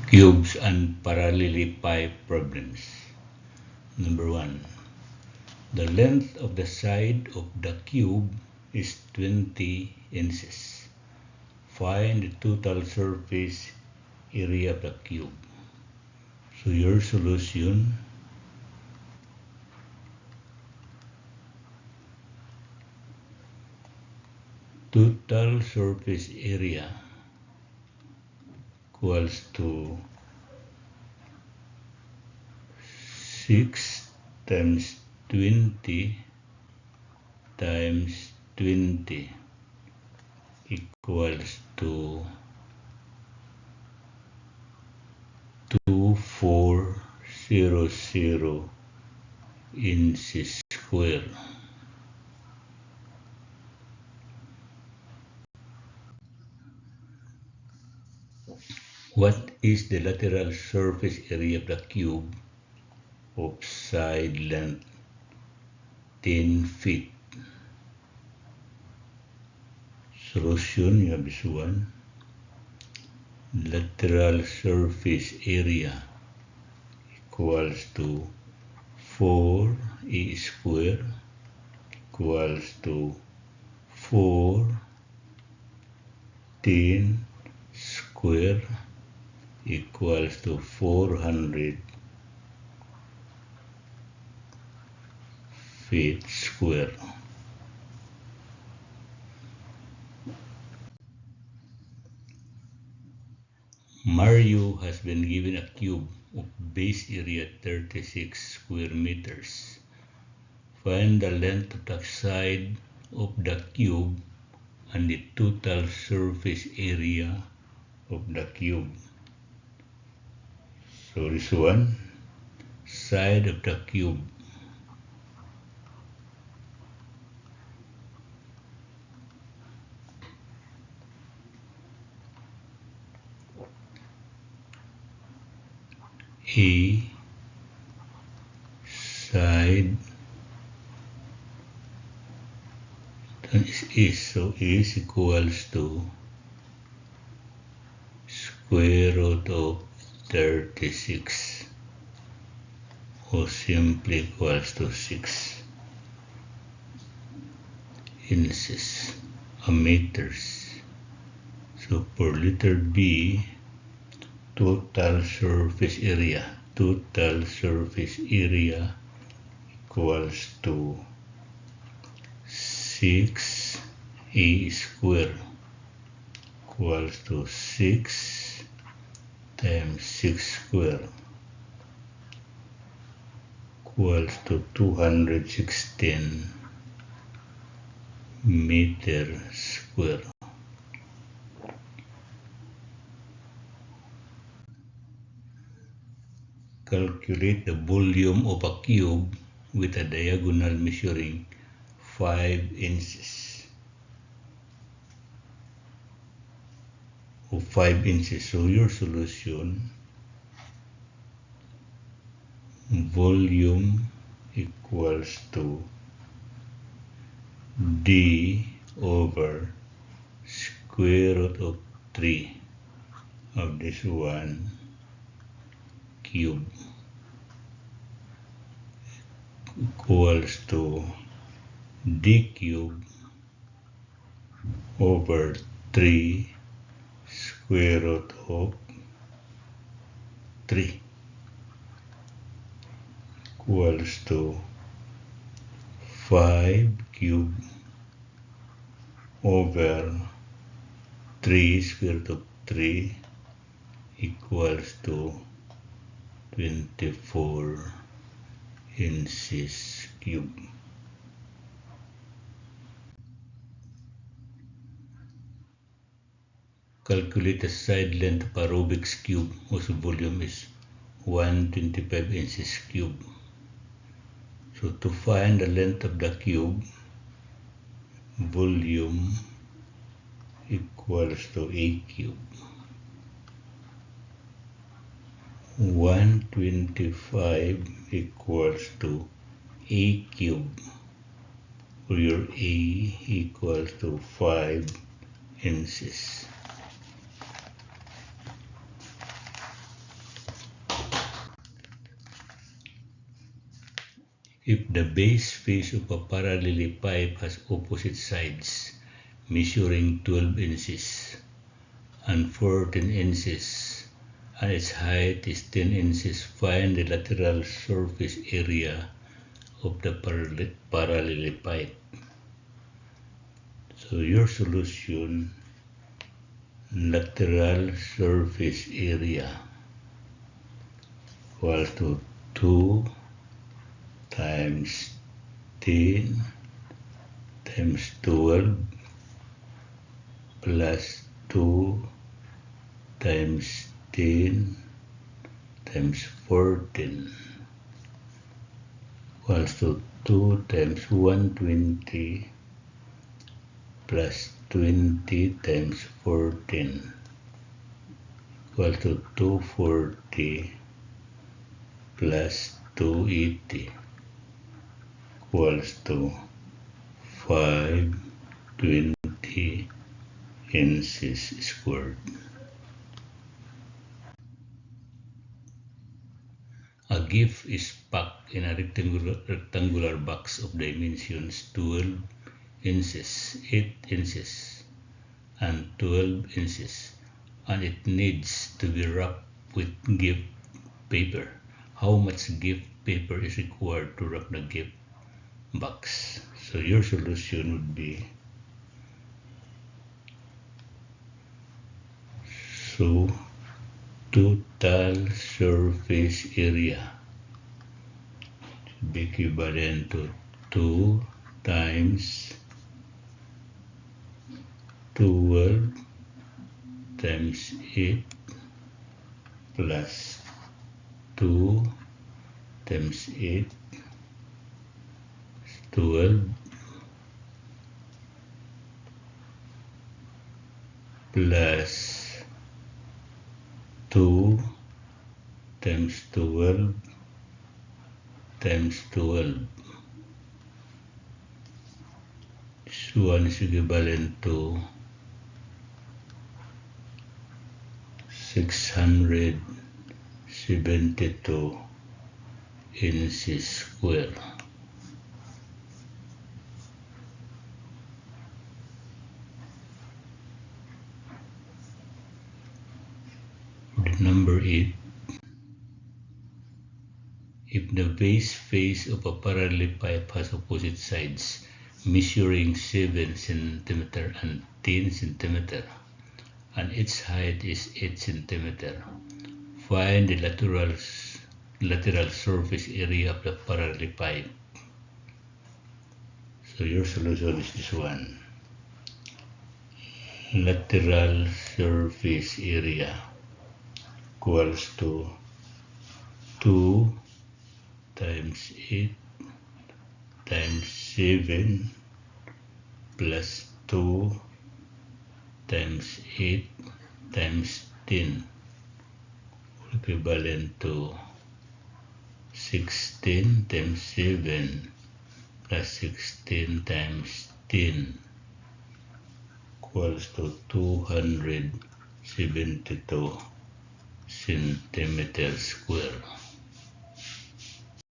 Cubes and parallelepiped problems. Number 1. The length of the side of the cube is 20 inches. Find the total surface area of the cube. So your solution, total surface area equals to 6 times 20 times 20 equals to 2400 inches square. What is the lateral surface area of the cube of side length 10 feet? Solution, you have this one. Lateral surface area equals to 4a square equals to 4 10 square equals to 400 feet square. Mario has been given a cube of base area 36 square meters. Find the length of the side of the cube and the total surface area of the cube. So this one, side of the cube. A side is so is equals to square root of 36 or simply equals to 6 inches a meters. So for letter B, total surface area equals to 6a square equals to 6 times 6 square equals to 216 meter square. Calculate the volume of a cube with a diagonal measuring 5 inches. So your solution, volume equals to d over square root of 3 of this one cube equals to d cube over 3 square root of 3 equals to 5 cube over 3 square root of 3 equals to 24 inches cube. Calculate the side length of a Rubik's cube whose volume is 125 inches cube. So to find the length of the cube, volume equals to a cube. 125 equals to a cube, where a equals to 5 inches. If the base face of a parallelepiped has opposite sides measuring 12 inches and 14 inches and its height is 10 inches, find the lateral surface area of the parallelepiped. So your solution, lateral surface area equals to 2 times 10 times 12 plus 2 times 10 times 14 equals to 2 times 120 plus 20 times 14 equals to 240 plus 280 equals to 520 inches squared. A gift is packed in a rectangular box of dimensions 12 inches, 8 inches, and 12 inches, and it needs to be wrapped with gift paper. How much gift paper is required to wrap the gift box? So your solution would be, so total surface area should be equivalent to 2 times 12 times 8 plus 2 times 8 is 12 plus 2 times 12 times 12. This one is equivalent to 672 inches square. Number 8. If the base face of a parallelepiped has opposite sides measuring 7 cm and 10 cm and its height is 8 cm, find the lateral surface area of the parallelepiped. So your solution is this one. Lateral surface area equals to 2 times 8 times 7 plus 2 times 8 times 10 equivalent to 16 times 7 plus 16 times 10 equals to 272 centimeters square.